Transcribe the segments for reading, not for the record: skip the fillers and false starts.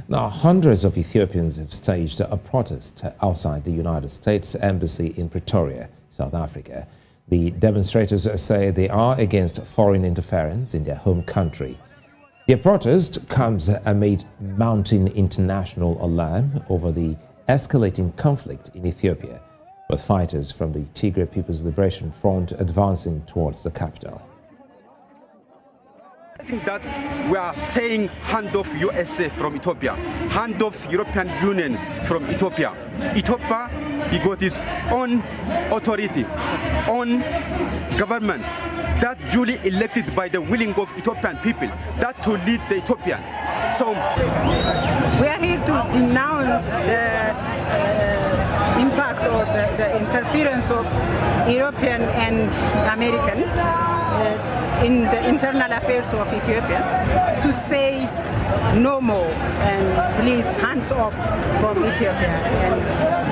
Now, hundreds of Ethiopians have staged a protest outside the United States Embassy in Pretoria, South Africa. The demonstrators say they are against foreign interference in their home country. Their protest comes amid mounting international alarm over the escalating conflict in Ethiopia, with fighters from the Tigray People's Liberation Front advancing towards the capital. I think that we are saying hand off USA from Ethiopia, hand off European Union from Ethiopia. Ethiopia, he got his own authority, own government, that duly elected by the willing of Ethiopian people, that to lead the Ethiopian. So we are here to denounce the impact or the interference of European and Americans in the internal affairs of Ethiopia, to say no more and please hands off from Ethiopia.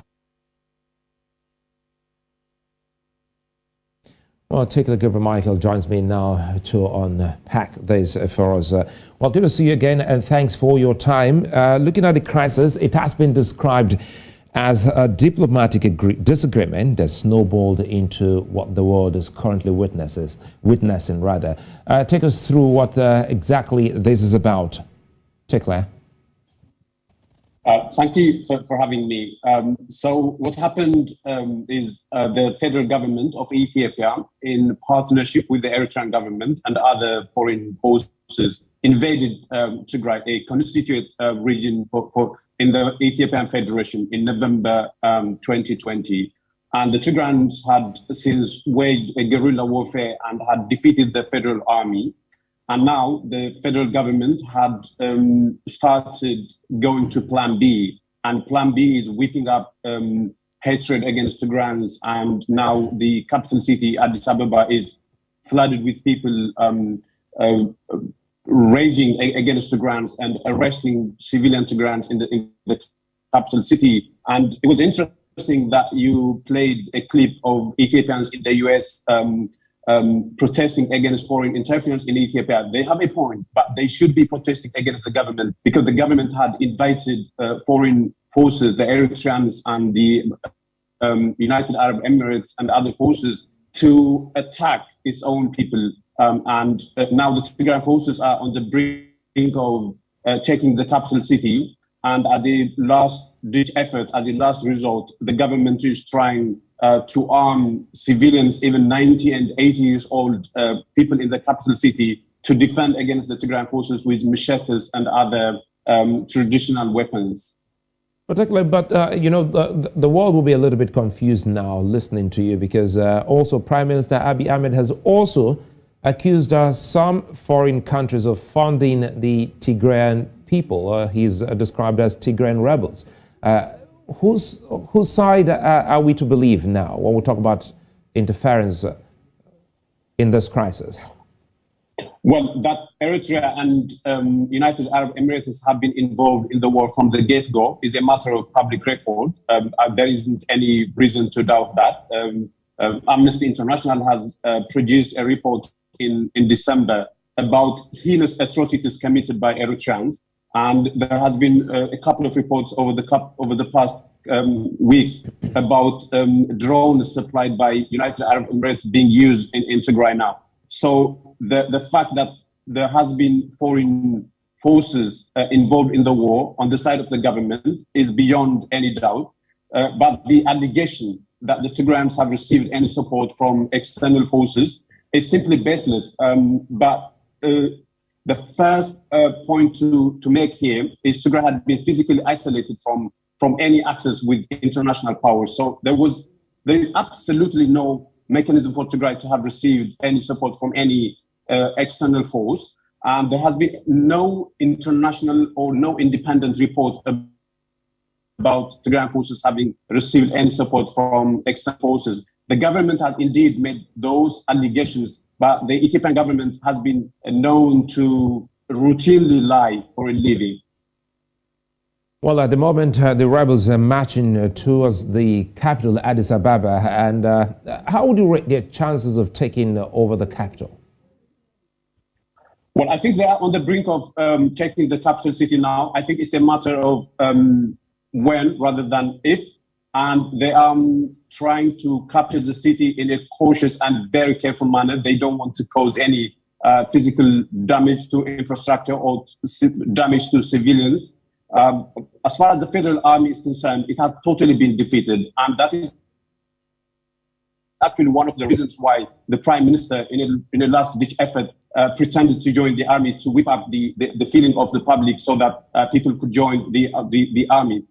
Well, Tigrayan Gabriel Michael joins me now to unpack this for us. Well, good to see you again, and thanks for your time. Looking at the crisis, it has been described as a diplomatic disagreement that snowballed into what the world is currently witnessing. Take us through what exactly this is about. Tigrayan. Thank you for having me. So what happened is the federal government of Ethiopia, in partnership with the Eritrean government and other foreign forces, invaded Tigray, a constituent region in the Ethiopian Federation in November 2020. And the Tigrayans had since waged a guerrilla warfare and had defeated the federal army. And now the federal government had started going to Plan B. And Plan B is whipping up hatred against Tigrayans. And now the capital city, Addis Ababa, is flooded with people raging against Tigrayans and arresting civilian Tigrayans in the capital city. And it was interesting that you played a clip of Ethiopians in the US protesting against foreign interference in Ethiopia. They have a point, but they should be protesting against the government, because the government had invited foreign forces, the Eritreans and the United Arab Emirates and other forces, to attack its own people. And now the Tigrayan forces are on the brink of taking the capital city. And as a last-ditch effort, as a last resort, the government is trying to arm civilians, even 90 and 80 years old people in the capital city, to defend against the Tigrayan forces with machetes and other traditional weapons. Particularly, but you know, the world will be a little bit confused now listening to you, because also Prime Minister Abiy Ahmed has also accused some foreign countries of funding the Tigrayan people. He's described as Tigrayan rebels. Whose side are we to believe now when we talk about interference in this crisis? Well, that Eritrea and United Arab Emirates have been involved in the war from the get-go is a matter of public record. There isn't any reason to doubt that. Amnesty International has produced a report in December about heinous atrocities committed by Eritreans. And there has been a couple of reports over the past weeks about drones supplied by United Arab Emirates being used in Tigray now. So the fact that there has been foreign forces involved in the war on the side of the government is beyond any doubt. But the allegation that the Tigrayans have received any support from external forces is simply baseless. But the first point to make here is Tigray had been physically isolated from any access with international powers. So there is absolutely no mechanism for Tigray to have received any support from any external force. And there has been no international or no independent report about Tigrayan forces having received any support from external forces. The government has indeed made those allegations, but the Ethiopian government has been known to routinely lie for a living. Well, at the moment, the rebels are marching towards the capital, Addis Ababa. And how would you rate their chances of taking over the capital? Well, I think they are on the brink of taking the capital city now. I think it's a matter of when rather than if. And they are trying to capture the city in a cautious and very careful manner. They don't want to cause any physical damage to infrastructure or damage to civilians. As far as the federal army is concerned, it has totally been defeated. And that is actually one of the reasons why the prime minister, in a last-ditch effort, pretended to join the army to whip up the feeling of the public so that people could join the army.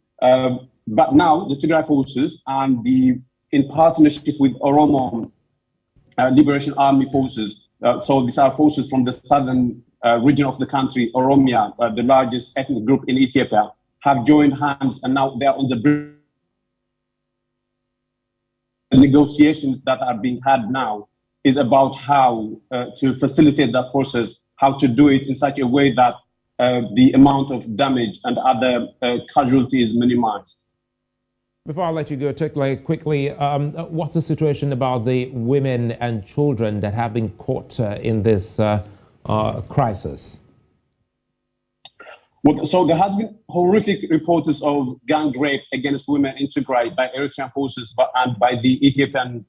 But now the Tigray forces and in partnership with Oromo Liberation Army forces, so these are forces from the southern region of the country, Oromia, the largest ethnic group in Ethiopia, have joined hands, and now they are on the negotiations that are being had now is about how to facilitate that process, how to do it in such a way that the amount of damage and other casualties is minimized. Before I let you go, quickly, what's the situation about the women and children that have been caught in this crisis? Well, so there has been horrific reports of gang rape against women in Tigray by Eritrean forces and by the Ethiopian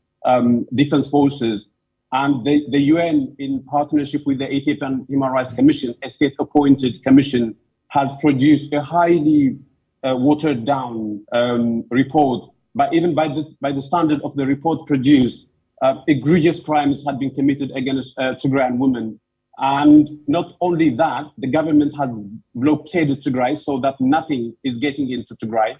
defense forces. And the UN, in partnership with the Ethiopian Human Rights Commission, a state-appointed commission, has produced a highly watered down report, but even by the standard of the report produced, egregious crimes had been committed against Tigrayan women. And not only that, the government has blockaded Tigray so that nothing is getting into Tigray.